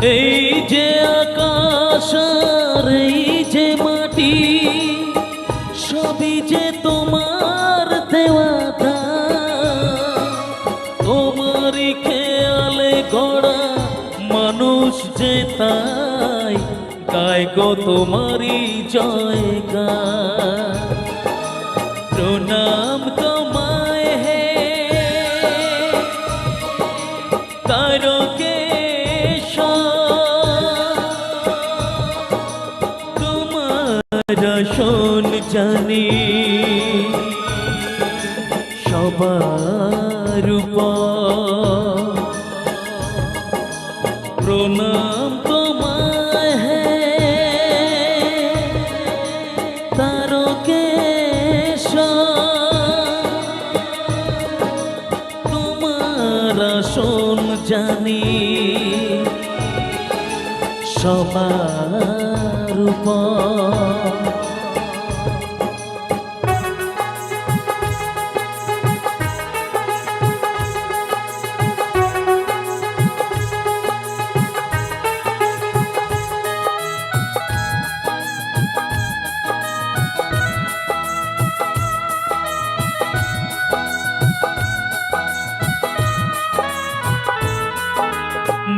এই যে আকাশ আর এই যে মাটি, সবই যে তোমার দেওয়া দান। তোমারই খেয়ালে গড়া মানুষ যে তাই গায় গো তোমারই জয়গান। প্রণাম তোমায় হে তারকেশ্বর, তোমার আসন জানি সবার উপর। প্রণাম তোমায় হে তারকেশ্বর, তোমার আসন জানি সবার উপর।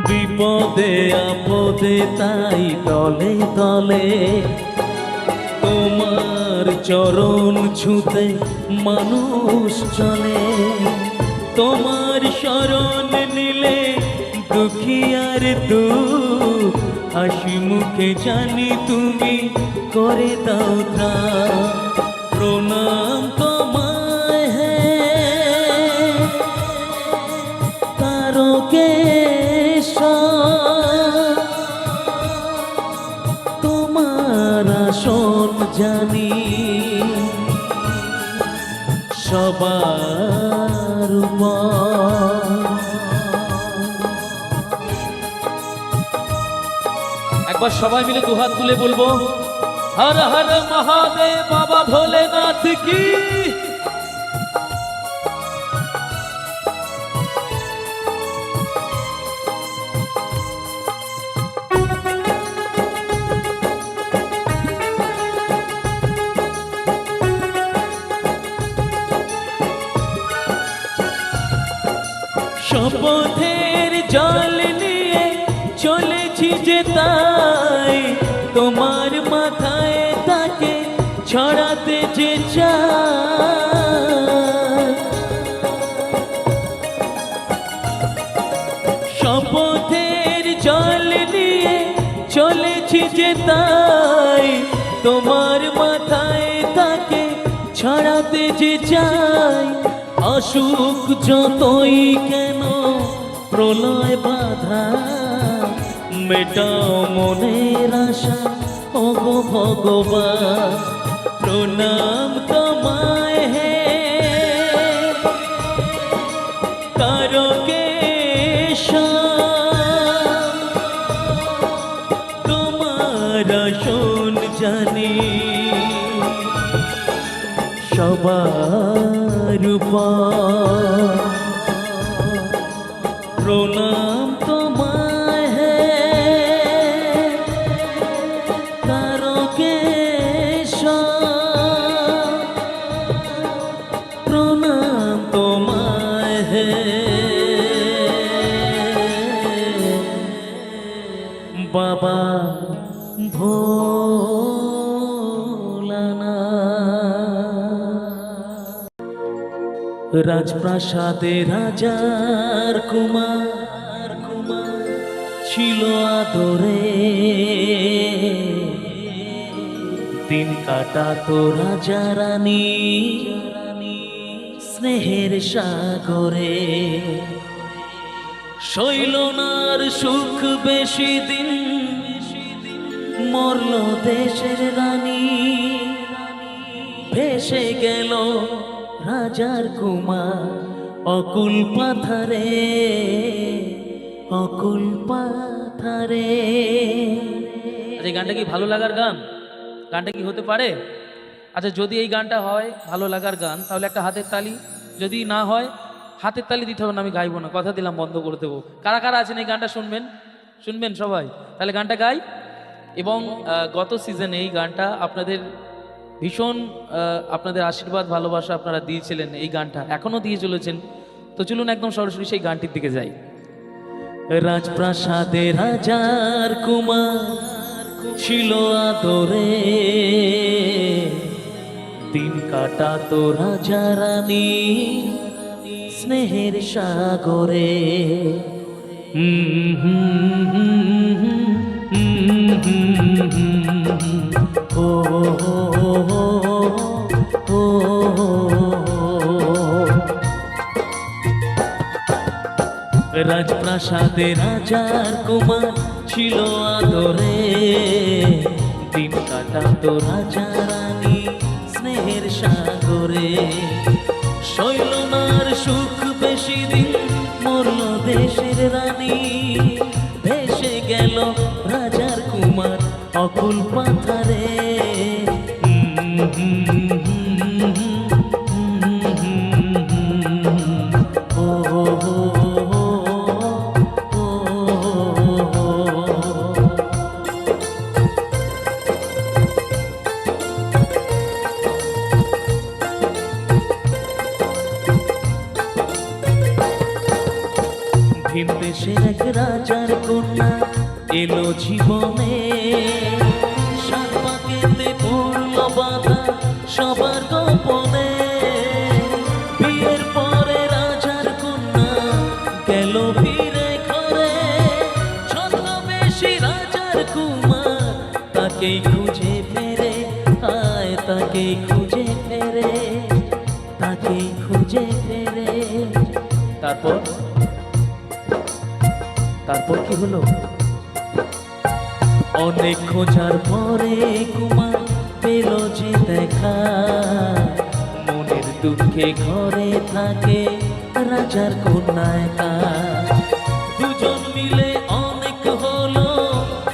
বিপদে আপদে তাই তলে তলে তোমার চরণ ছুঁতে মানুষ চলে। তোমার শরণ নিলে দুঃখী আর দুঃখ হাসি মুখে জানি তুমি করে দাও ত্রাণ। প্রণাম তোমায় হে তারকেশ্বর, তোমার আসন জানি সবার উপর। একবার সবাই মিলে দুহাত তুলে বলবো, হর হর মহাদেব বাবা ভোলেনাথ কি। শপথের জল নিয়ে চলেছি যে তাই তোমার মাথায় তাকে ছড়াতে যে চাই। শপথের জল নিয়ে চলেছি যে তাই তোমার মাথায় তাকে ছড়াতে যে চাই। অসুখ যতই কেন প্রলয় বাধা, মেটাও মনের আশা ওগো ভগবান। প্রণাম তোমায় হে তারকেশ্বর, তোমার আসন জানি সবার উপর। প্রণাম তোমায় হে তারকেশ্বর, প্রণাম তোমায় হে বাবা ভোলানাথ। রাজপ্রাসাদে রাজার কুমার ছিল আদরে, দিন কাটাতো রাজা রানী স্নেহের সাগরে। শৈলনার সুখ বেশি দিন, মরল দেশের রানী। ভেসে গেল রাজার কুমার অকুল পাথারে, অকুল পাথারে। এই গানটা কি ভালো লাগার গান? গানটা কি হতে পারে? আচ্ছা, যদি এই গানটা হয় ভালো লাগার গান, তাহলে একটা হাতের তালি। যদি না হয় হাতের তালি দিতে হবে না, আমি গাইবো না, কথা দিলাম বন্ধ করে দেবো। কারা কারা আছেন এই গানটা শুনবেন? শুনবেন সবাই? তাহলে গানটা গাই। এবং গত সিজনে এই গানটা আপনাদের ভীষণ আপনাদের আশীর্বাদ ভালোবাসা আপনারা দিয়েছিলেন, এই গানটা এখনো দিয়ে চলেছেন। তো চলুন একদম সরাসরি সেই গানটির দিকে যাই। রাজপ্রাসাদে রাজার কুমার ছিল আদরে, দিন কাটাতো রাজা রানী স্নেহের সাগরে। ও রাজপ্রাসাদে রাজার কুমার ছিল আদরে, দিন কাটাতো রাজা রানী স্নেহের সাগরে। শৈলনার সুখ বেশি দিন মরল দেশের রানী, ভেসে গেল রাজার কুমার অকুল পাথারে। দেশের এক রাজার কন্যা এলো জীবনে, সাত পাকেতে পড়ল বাধা সবার গোপনে। বিয়ের পরে রাজার কন্যা গেল ফিরে ঘরে, ছদ্মবেশী রাজার কুমার তাকেই খুঁজে ফেরে, আয় তাকেই খুঁজে ফেরে, তাকেই খুঁজে ফেরে। তারপর কি হলো? অনেক খোঁজার পরে কুমার পেল যে দেখা, মনের দুঃখে ঘরে থাকে রাজার কন্যা একা। দুজন মিলে অনেক হলো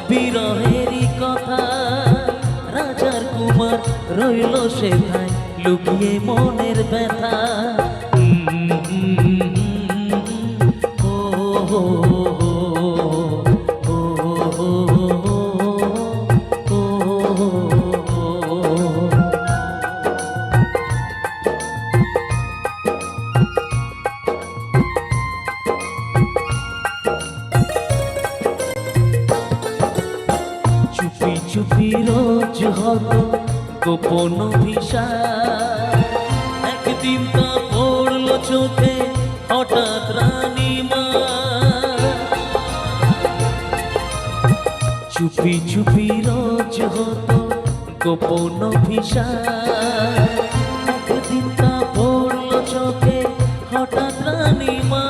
বিরহেরই কথা, রাজার কুমার রইল সেথায় লুকিয়ে মনের ব্যথা। চুপি চুপি রোজ হতো গোপন অভিশাপ, একদিন তা পড়ল চোখে হঠাৎ রানী মা। চুপি চুপি রোজ হতো গোপন অভিশাপ, একদিন তা পড়ল চোখে হঠাৎ রানী মা।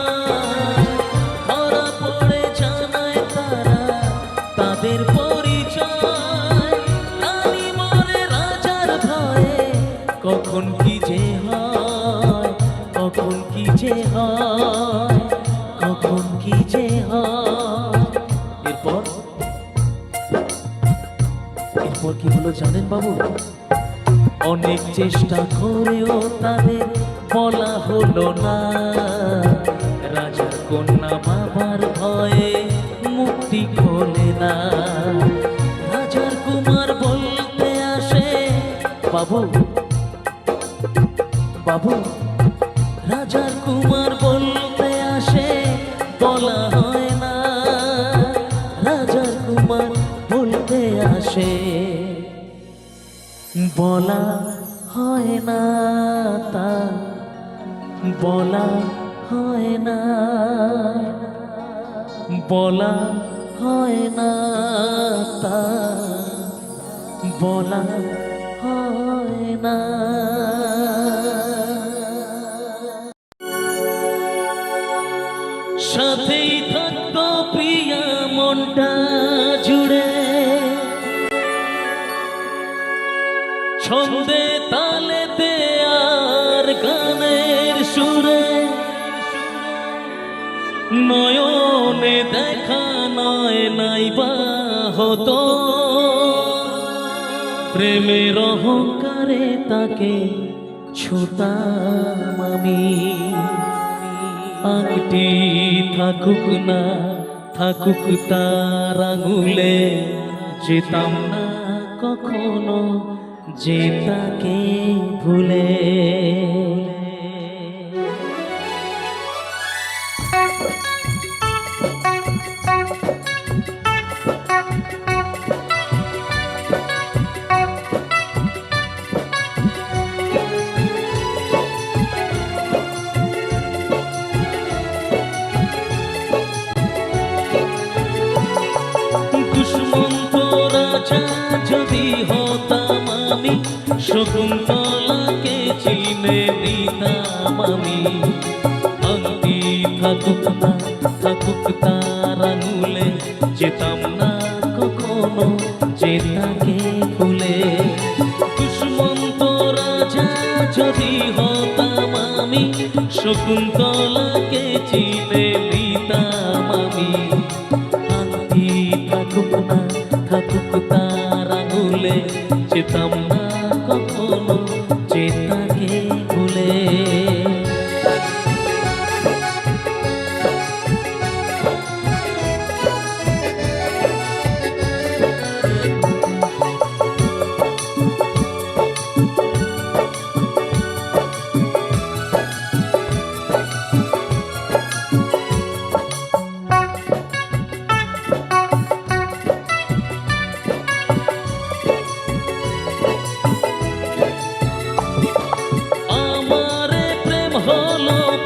ধরা পড়ে জানায় তারা তাদের কখন কি যে হয়, কখন কি যে হয়, কখন কি যে হয়। এরপর কি হলো জানেন বাবু? অনেক চেষ্টা করেও তাদের বলা হলো না, রাজার কন্যা বাবার ভয়ে মুক্তি খোলে না। রাজার কুমার বলতে আসে, বাবু বাবু, রাজার কুমার বলতে আসে বলা হয় না, রাজার কুমার বলতে আসে বলা হয় না, তা বলা হয় না, বলা হয় না, তা বলা হয় না। সাথেই থাকতো প্রিয়া মনটা জুড়ে, ছন্দে তালেতে আর গানের সুরে, নয়নে দেখা নয় নাইবা হতো, প্রেমের অহংকারে তাকে ছুতাম আমি। আংটি থাকুক না থাকুক তার আঙুলে, যেতাম না কখনো যে তাকে ভুলে। দুষ্মন্ত রাজা যদি হতাম আমি, শকুন্তলাকে চিনে নিতাম আমি। আংটি থাকুক না থাকুক তার আঙুলে, যেতাম না কখনো যে তাকে ভুলে। দুষ্মন্ত রাজা যদি হতাম আমি, শকুন্তলাকে চিনে নিতাম আমি। আংটি থাকুক না থাকুক তার আঙুলে, যেতাম না কখনো যে তাকে ভুলে।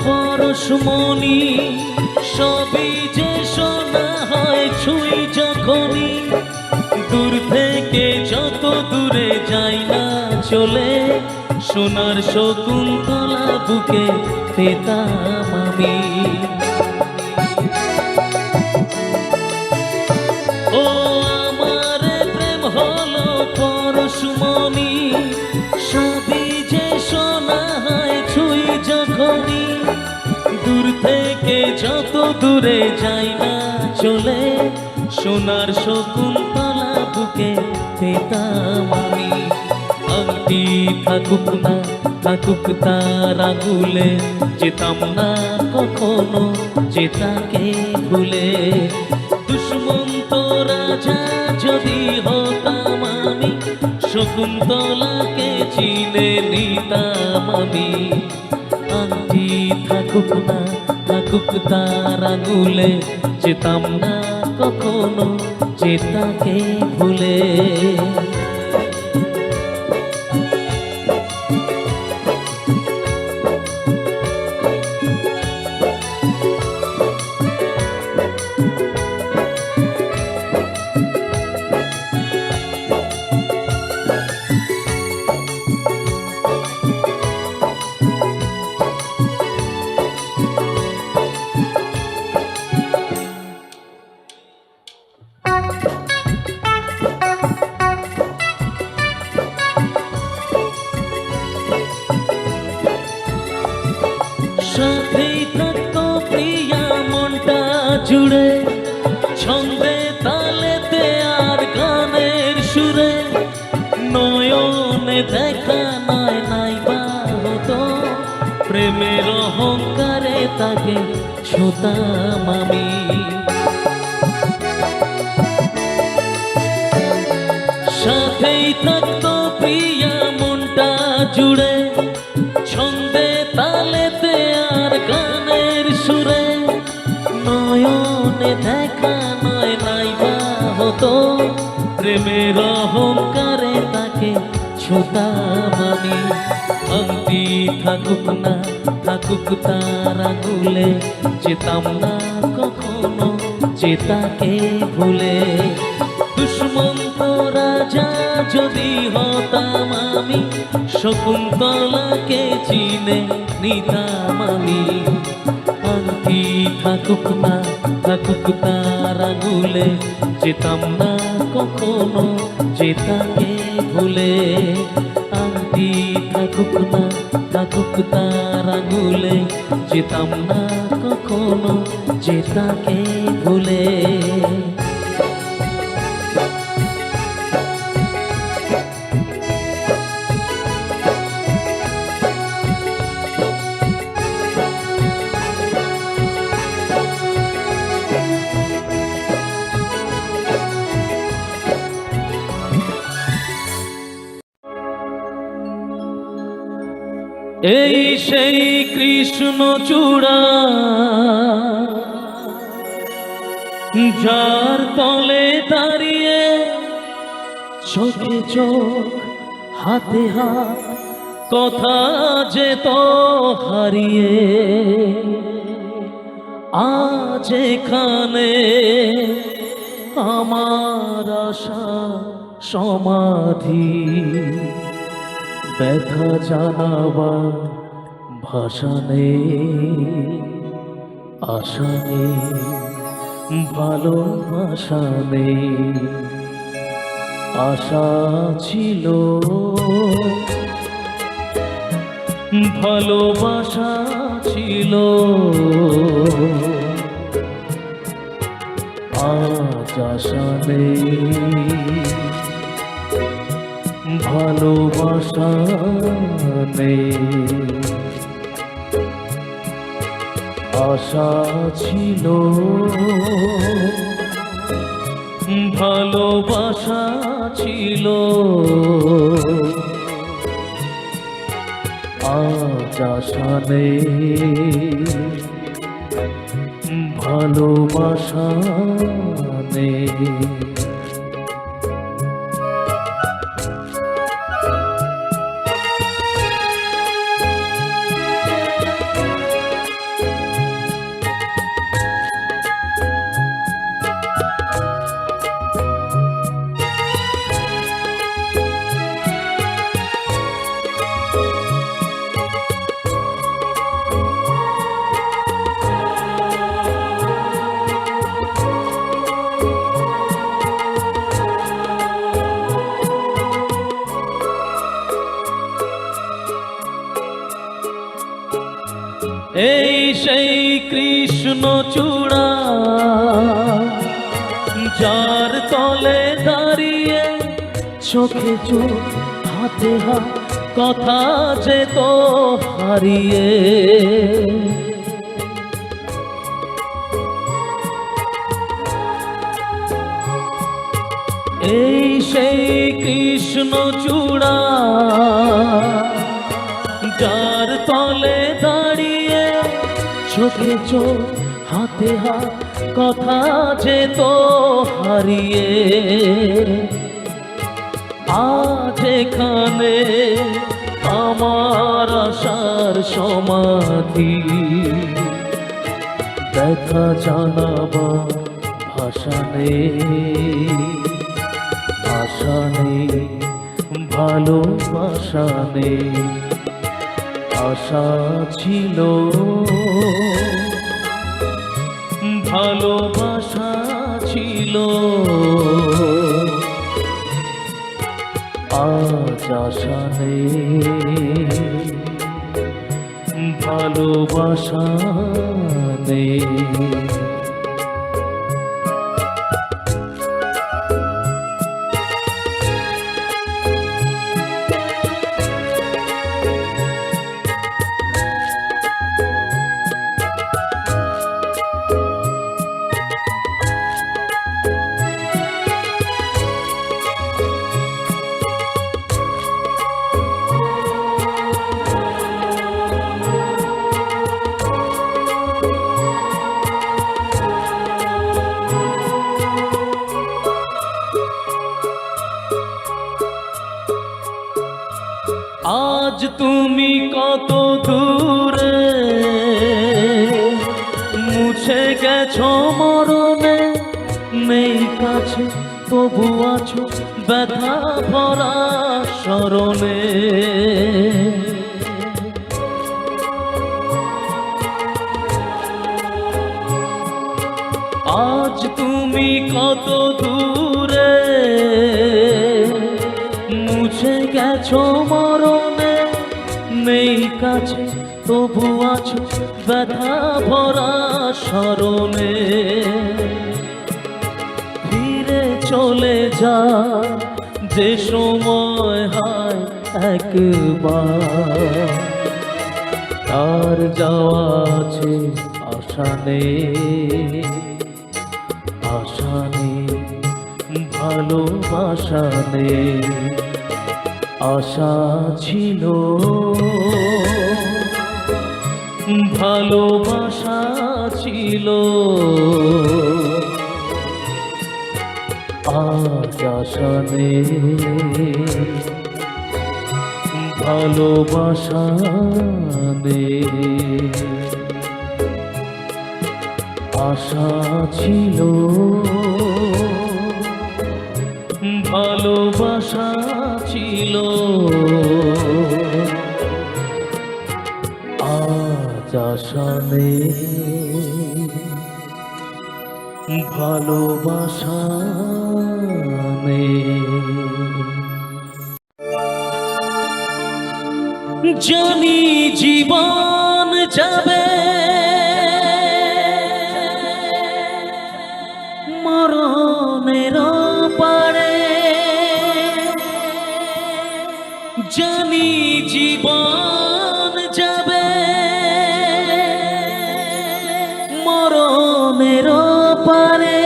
পরশমণি সবই যে শোনা হয় ছুঁই যখনই, দূর থেকে যত দূরে যাই না চলে, সোনার শকুন্তলা বুকে পেতাম আমি। ও আমার প্রেম হলো পরশমণি, সবই যে শোনা হয় ছুঁই যখনই, দূর থেকে যত দূরে যাই না চলে, সোনার শকুন্তলা বুকে পেতাম আমি। আংটি থাকুক না থাকুক তার আঙুলে, যেতাম না কখনো যে তাকে ভুলে। দুষ্মন্ত রাজা যদি হতাম আমি, শকুন্তলাকে চিনে নিতাম আমি। আংটি থাকুক না থাকুক তার আঙুলে, যেতাম না কখনো যে তাকে ভুলে। সাথেই থাকতো প্রিয়া মনটা জুড়ে, ছন্দে তালেতে আর গানের সুরে, নয়নে দেখা নয় নাই বা হতো, প্রেমের অহংকারে তাকে ছুতাম আমি। সাথেই থাকতো প্রিয়া মনটা জুড়ে, ছন্দে তালেতে আর গানের সুরে, নয়নে দেখা নয় নাই বা হতো, প্রেমের অহংকারে তাকে ছুতাম আমি। আংটি থাকুক না থাকুক তার আঙুলে, যেতাম না কখনো যে তাকে ভুলে। দুষ্মন্ত রাজা যদি হতাম আমি, শকুন্তলাকে চিনে নিতাম আমি। আংটি থাকুক না থাকুক তার আঙুলে, যেতাম না কখনো যে তাকে ভুলে। আংটি থাকুক না থাকুক তার আঙুলে, যেতাম না কখনো যে তাকে ভুলে। এই সেই কৃষ্ণ চূড়া, যার তলে দাঁড়িয়ে চোখে চোখ হাতে হাত কথা যেত হারিয়ে, আজ এখানে আমার আশা সমাধি, ব্যথা জানাবার ভাষা নেই, আশা নেই, ভালোবাসা নেই। আশা ছিল, ভালোবাসা ছিল, আজ আশা নেই, ভালোবাসা নেই। আশা ছিল, ভালোবাসা ছিল, আজ আশা নেই, ভালোবাসা নেই। এই সেই কৃষ্ণ চূড়া, যার তলে দাঁড়িয়ে চোখে চোখ হাতে হাত কথা যেত হারিয়ে, এই সেই কৃষ্ণ চূড়া, যার তলে দাঁড়িয়ে চোখে চোখ হাতে হাত কথা যেত হারিয়ে, আজ এখানে আমার আশার সমাধি, ব্যথা জানাবার ভাষা নেই, আশা নেই, ভালোবাসা নেই। আশা ছিল, ভালোবাসা ছিল, আজ আশা নেই, ভালোবাসা নেই। আজ তুমি কত দূরে, মুছে গেছো মরণে, নেই কাছে তবু আছো ব্যথা ভরা স্মরণে। আজ তুমি কত দূরে, মুছে গেছো মরণে, নেই কাছে তবু আছো ব্যথা ভরা স্মরণে। ফিরে চলে যা যে সময় হয় একবার, তার যাওয়া আছে আশা নেই, আশা নেই, ভালোবাসা নেই। আশা ছিল, ভালোবাসা ছিল আজ আশা নেই, ভালোবাসা নেই। আশা ছিল ভালোবাসা ছিল আজ আশা নেই, ভালোবাসা নেই। জানি জীবন যাবে মরণের পারে, জানি জীবন যাবে মরণের পারে,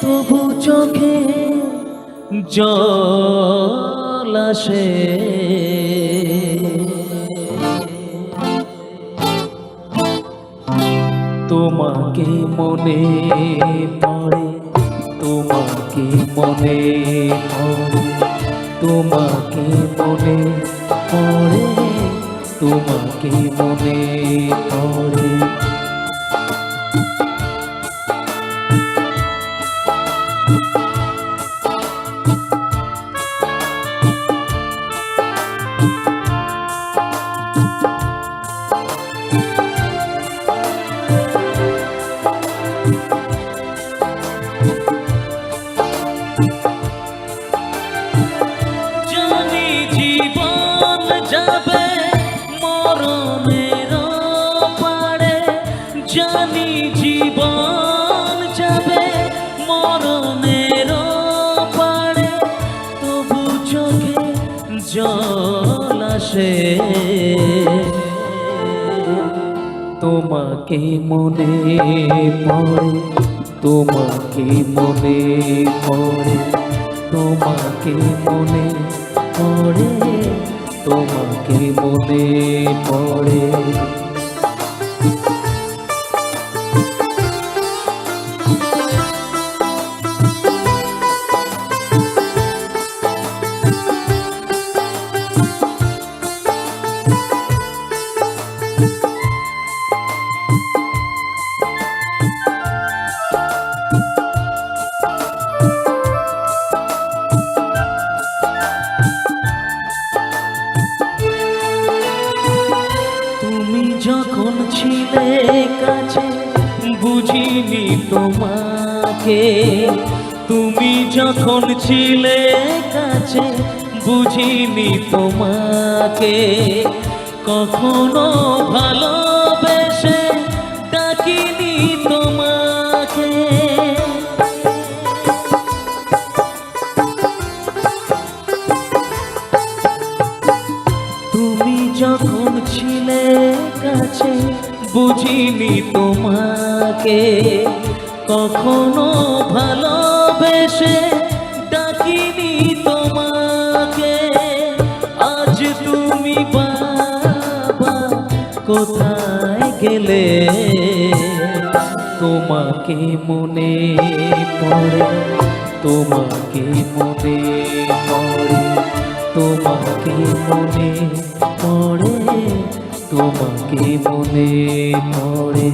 তবু চোখে জল আসে তোমাকে মনে পড়ে, তোমাকে মনে পড়ে, তোমাকে মনে পড়ে, তোমাকে মনে পড়ে। যাবে মরণের পারে, জানি জীবন যাবে মরণের পারে, তবু চোখে জল আসে তোমাকে মনে পড়ে, তোমাকে মনে পড়ে, তোমাকে মনে পড়ে, তোমাকে মনে পড়ে। যখন ছিলে কাছে বুঝিনি তোমাকে, তুমি যখন ছিলে কাছে বুঝিনি তোমাকে, কখনো ভালোবেসে ডাকিনি তোমাকে, তুমি যখন ছিলে কাছে বুঝিনি তোমাকে, কখনো ভালোবেসে ডাকিনি তোমাকে। আজ তুমি বাবা কোথায় গেলে, তোমাকে মনে পড়ে, তোমাকে মনে পড়ে, তোমাকে মনে পড়ে, তোমাকে মনে পড়ে।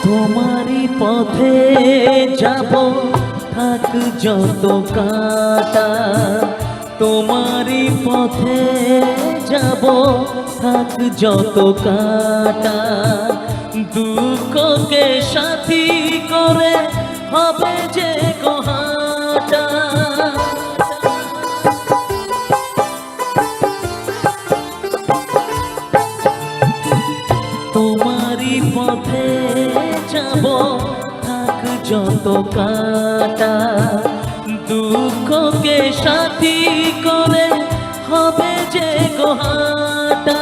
তোমারই পথে যাব থাক যত কাঁটা, তোমারই পথে যাব থাক যত কাঁটা, দুঃখকে সাথী করে হবে যে গোহাটা। তোমারই যত কাটা দুঃখকে সাথী করে হবে যে গোহাটা।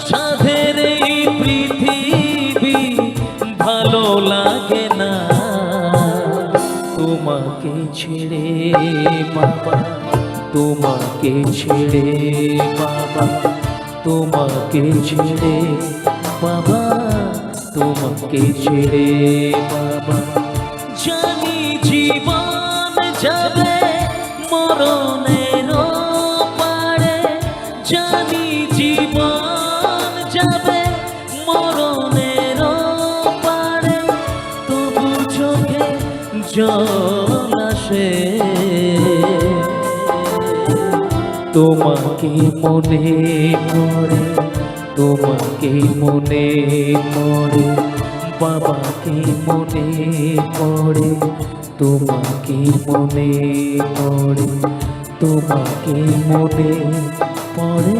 সাধের এই পৃথিবী ভালো লাগে না তোমাকে ছেড়ে বাবা, তোমাকে ছেড়ে বাবা, তোমাকে ছেড়ে বাবা, তোমাকে ছেড়ে বাবা। জানি জীবন যাবে মরণের পারে, জানি জীবন যাবে মরণের পারে, তবু চোখে জল আসে তোমাকে মনে পড়ে, তোমাকে মনে পড়ে বাবাকে মনে পড়ে, তোমাকে মনে পড়ে, তোমাকে মনে পড়ে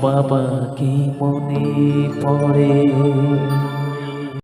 বাবাকে মনে পড়ে।